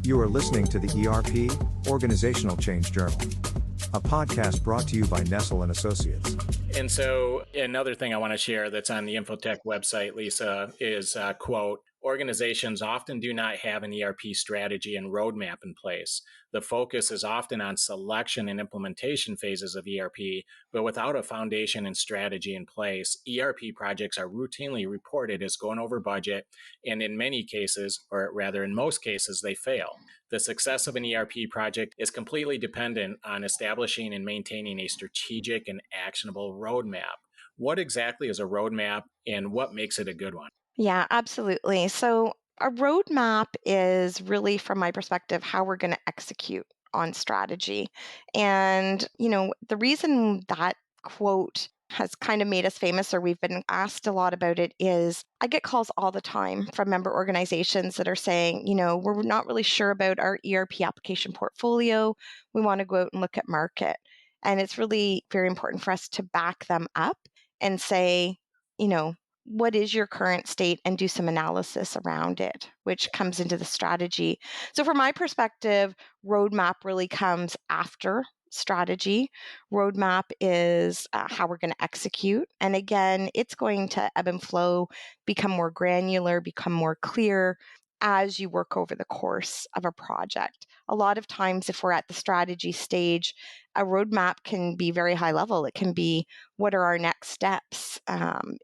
You are listening to the ERP Organizational Change Journal, a podcast brought to you by Nestell and Associates. And so another thing I want to share that's on the Infotech website, Lisa, is quote, organizations often do not have an ERP strategy and roadmap in place. The focus is often on selection and implementation phases of ERP, but without a foundation and strategy in place, ERP projects are routinely reported as going over budget, and in many cases, or rather in most cases, they fail. The success of an ERP project is completely dependent on establishing and maintaining a strategic and actionable roadmap. What exactly is a roadmap and what makes it a good one? Yeah, absolutely. So a roadmap is really, from my perspective, how we're going to execute on strategy. And, the reason that quote has kind of made us famous, or we've been asked a lot about it, is I get calls all the time from member organizations that are saying, we're not really sure about our ERP application portfolio. We want to go out and look at market. And it's really very important for us to back them up and say, what is your current state, and do some analysis around it, which comes into the strategy. So from my perspective, roadmap really comes after strategy. Roadmap is how we're going to execute. And again, it's going to ebb and flow, become more granular, become more clear as you work over the course of a project. A lot of times, if we're at the strategy stage, a roadmap can be very high level. It can be, what are our next steps?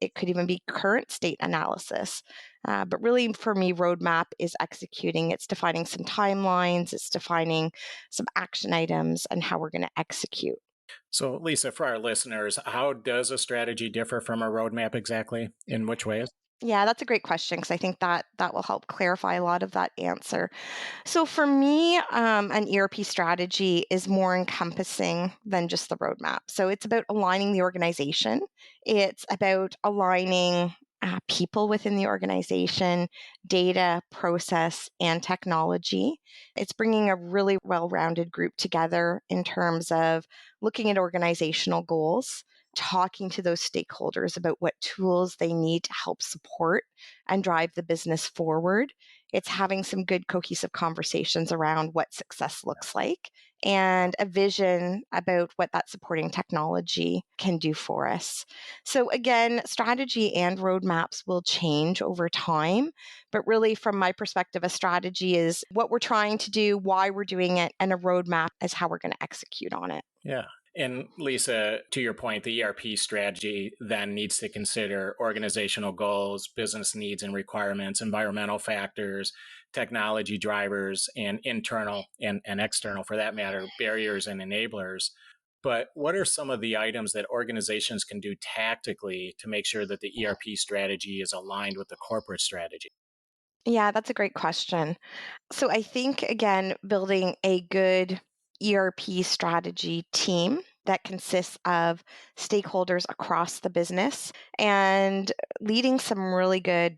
It could even be current state analysis. But really, for me, roadmap is executing. It's defining some timelines. It's defining some action items and how we're going to execute. So, Lisa, for our listeners, how does a strategy differ from a roadmap exactly? In which ways? Yeah, that's a great question, because I think that will help clarify a lot of that answer. So for me, an ERP strategy is more encompassing than just the roadmap. So it's about aligning the organization. It's about aligning people within the organization, data, process, and technology. It's bringing a really well-rounded group together in terms of looking at organizational goals, talking to those stakeholders about what tools they need to help support and drive the business forward. It's having some good cohesive conversations around what success looks like and a vision about what that supporting technology can do for us. So again, strategy and roadmaps will change over time, but really from my perspective, a strategy is what we're trying to do, why we're doing it, and a roadmap is how we're going to execute on it. Yeah. And Lisa, to your point, the ERP strategy then needs to consider organizational goals, business needs and requirements, environmental factors, technology drivers, and internal and external, for that matter, barriers and enablers. But what are some of the items that organizations can do tactically to make sure that the ERP strategy is aligned with the corporate strategy? Yeah, that's a great question. So I think, again, building a good ERP strategy team that consists of stakeholders across the business and leading some really good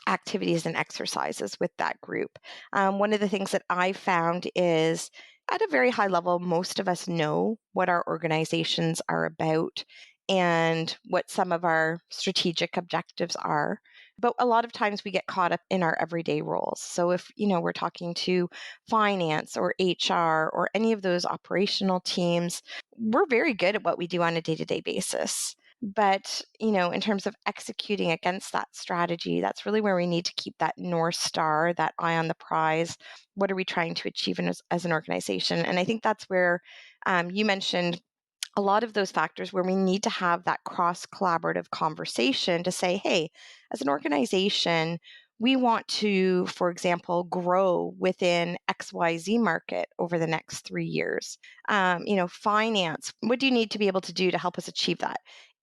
activities and exercises with that group. One of the things that I found is, at a very high level, most of us know what our organizations are about and what some of our strategic objectives are. But a lot of times we get caught up in our everyday roles. So if, we're talking to finance or HR or any of those operational teams, we're very good at what we do on a day-to-day basis. But, in terms of executing against that strategy, that's really where we need to keep that North Star, that eye on the prize. What are we trying to achieve as an organization? And I think that's where you mentioned a lot of those factors where we need to have that cross-collaborative conversation to say, hey, as an organization, we want to, for example, grow within XYZ market over the next 3 years. Finance, what do you need to be able to do to help us achieve that?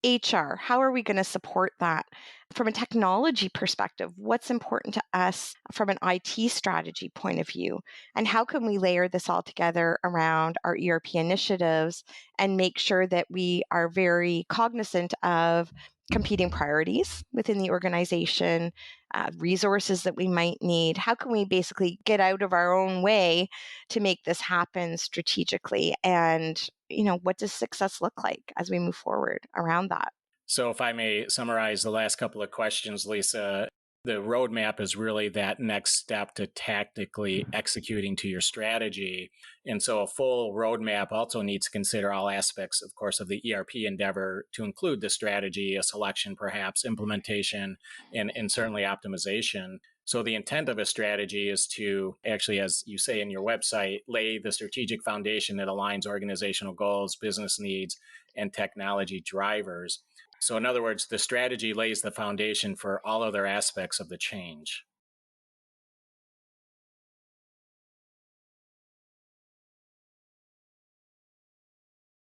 HR, how are we going to support that? From a technology perspective, what's important to us from an IT strategy point of view? And how can we layer this all together around our ERP initiatives and make sure that we are very cognizant of competing priorities within the organization, resources that we might need? How can we basically get out of our own way to make this happen strategically? And, what does success look like as we move forward around that? So if I may summarize the last couple of questions, Lisa, The roadmap is really that next step to tactically executing to your strategy. And so a full roadmap also needs to consider all aspects, of course, of the ERP endeavor to include the strategy, a selection, perhaps implementation, and certainly optimization. So the intent of a strategy is to actually, as you say in your website, lay the strategic foundation that aligns organizational goals, business needs, and technology drivers. So in other words, the strategy lays the foundation for all other aspects of the change.